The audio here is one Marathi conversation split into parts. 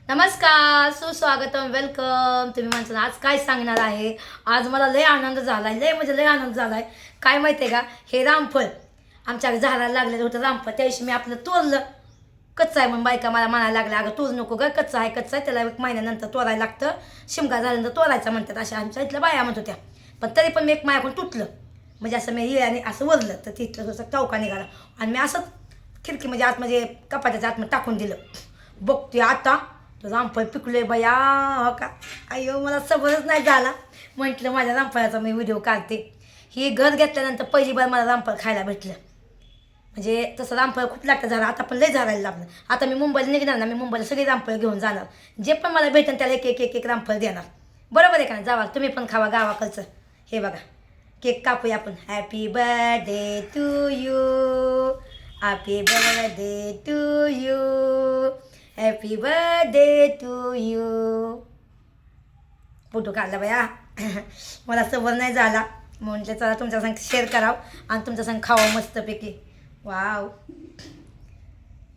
नमस्कार, सुस्वागतम, वेलकम. तुम्ही म्हणता आज काय सांगणार आहे. आज मला लय आनंद झाला आहे, लय म्हणजे लय आनंद झाला आहे. काय माहिती आहे का, हे रामफळ आमच्या झाडाला लागलेलं होतं. रामफळ त्या दिवशी मी आपलं तोडलं. कच्चं आहे म्हणून बायका मला म्हणायला लागल्या, अगं तोड नको ग, कच्चं आहे कच्चं आहे, त्याला एक महिन्यानंतर तोडायला लागतं, शिमगा झाल्यानंतर तोडायचं म्हणतात, अशा आमच्या इथल्या बाया म्हणत होत्या. पण तरी पण मी एक माझ्याकडून तुटलं, म्हणजे असं मी येळ्याने असं वरलं तर तिथलं थोडंसं टवका निघाला आणि मी असं खिडकी म्हणजे आत म्हणजे कपाट्याच्या आतमध्ये टाकून दिलं. बघते आता तर रामफळ पिकले बया. हो का, अय्यो मला सवरच नाही झाला. म्हटलं माझ्या रामफळाचा मी व्हिडिओ काढते. ही घर घेतल्यानंतर पहिली बार मला रामफळ खायला भेटलं. म्हणजे तसं रामफळ खूप लागतं झालं, आता पण लय झाडायला लागलं. आता मी मुंबईला निघणार ना, मी मुंबईला सगळी रामफळ घेऊन जाणार. जे पण मला भेटेल त्याला एक एक एक एक रामफळ देणार. बरोबर आहे का नाही, जावा तुम्ही पण खावा गावाकडचं. हे बघा केक कापूया आपण. Happy birthday to you, happy birthday to you, happy birthday to you. Photo काढला बया. मला सबर नाही झाला, म्हटलं चला तुमच्या संग शेअर करावं आणि तुमच्या संग खावं मस्तपैकी. वाव,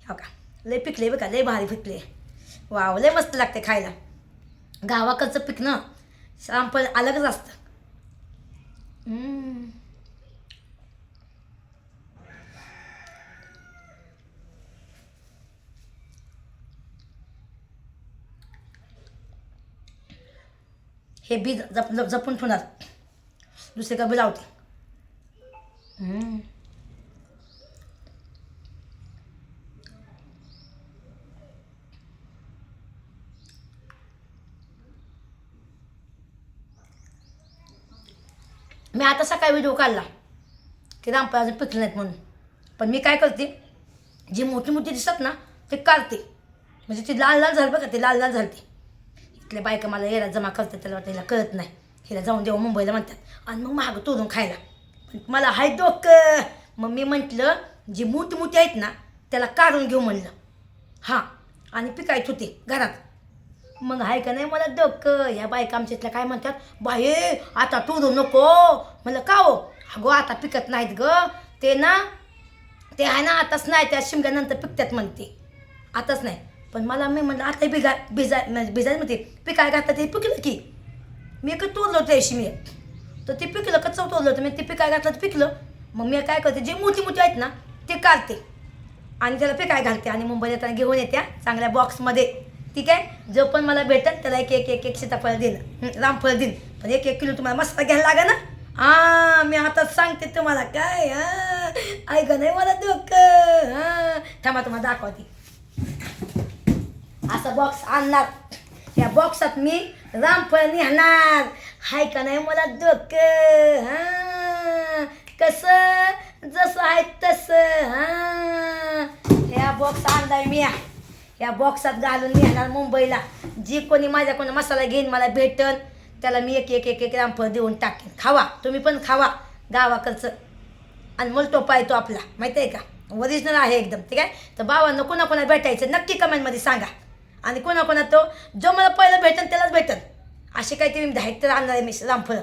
हो का लय पिकले बघा, लय भारी पिकले. वाव, लय मस्त लागते खायला. गावाकडचं पिकणं रामफळ अलगच असतं. हे बी जपून ठेवणार, दुसरे का बी लावते. मी आता सकाळी व्हिडिओ काढला की रामफळ अजून पिकले नाहीत म्हणून. पण मी काय करते, जी मोठी मोठी दिसतात ना ते काढते, म्हणजे ती लाल लाल झाली बघा, ती लाल लाल झाली. इथल्या बायका मला याला जमा करतात, त्याला वाटतं हिला कळत नाही, हिला जाऊन देऊ मुंबईला म्हणतात आणि मग महाग तोडून खायला. पण मला हाय डोकं. मग मी म्हटलं जी मोठी मोठी आहेत ना त्याला काढून घेऊ म्हणलं. हां, आणि पिकायत होते घरात. मग आहे का नाही मला डोकं. ह्या बायका आमच्या इथल्या काय म्हणतात, बाये आता तोडू नको. म्हणलं का हो, अगो आता पिकत नाहीत ग ते ना, ते आहे ना आताच नाही, त्या शिमग्यानंतर पिकतात म्हणते, आताच नाही. पण मला मी म्हटलं आता भिजायला म्हणते पिकाय घातलं ते पिकलं की. मी एक तोडलं होतं त्याशी मी, तर ते पिकलं कच्चं तोडलं होतं मी, ते पिकाय घातलं तर पिकलं. मग मी काय करते, जे मोठी मोठी आहेत ना ते काढते आणि त्याला पिकाय घालते आणि मुंबईला येताना घेऊन येत्या चांगल्या बॉक्समध्ये. ठीक आहे, जो पण मला भेटेल त्याला एक एक एक एक सीताफळ देईन, रामफळ देईन. पण एक एक किलो तुम्हाला मस्त घ्यायला लागा ना. मी आता सांगते तुम्हाला काय. ऐक नाही मला डोकं. थांबा तुम्हाला दाखवते. असा बॉक्स आणणार, त्या बॉक्सात मी रामफळ नेणार. हाय का नाही मला डोकं. कसं जसं आहे तसं. ह्या बॉक्स आणलाय मी, या बॉक्सात घालून नेणार मुंबईला. जी कोणी माझ्याकडून मसाला घेईन मला भेटन त्याला मी एक एक एक एक रामफळ देऊन टाकेन. खावा तुम्ही पण खावा गावाकडचं. आणि मोलटोपा येतो आपला, माहिती आहे का, ओरिजिनल आहे एकदम. ठीक आहे, तर भावांना कोणाकोणा भेटायचं नक्की कमेंटमध्ये सांगा. आणि कोणाकोणा तो जो मला पहिलं भेटेल त्यालाच भेटेल. असे काहीतरी मी 10 तर आणणार आहे मी रामफळ.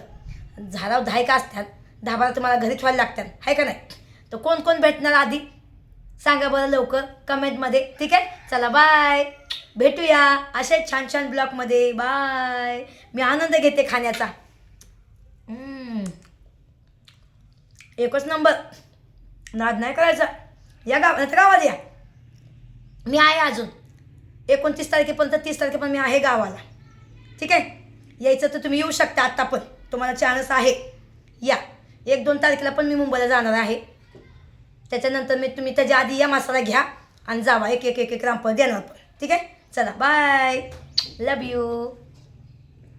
झाडावर 10 का असतात, 10-12 तुम्हाला घरी ठेवायला लागतात, आहे का नाही. तर कोण कोण भेटणार आधी सांगा बरं लवकर कमेंटमध्ये. ठीक आहे, चला बाय, भेटूया असे छान छान ब्लॉगमध्ये. बाय. मी आनंद घेते खाण्याचा. एकच नंबर, नाद नाही करायचा. या गावाला या, मी आहे अजून 29 तारखेपर्यंत, 30 तारखेपर्यंत मी आहे गावाला. ठीक आहे, यायचं तर तुम्ही येऊ शकता. आत्ता पण तुम्हाला चान्स आहे, या. 1-2 तारखेला पण मी मुंबईला जाणार आहे. त्याच्यानंतर मी तुम्ही त्याच्या आधी या मसाला घ्या आणि जावा, एक एक एक एक रामफळ देणार पण. ठीक आहे, चला बाय, लव यू.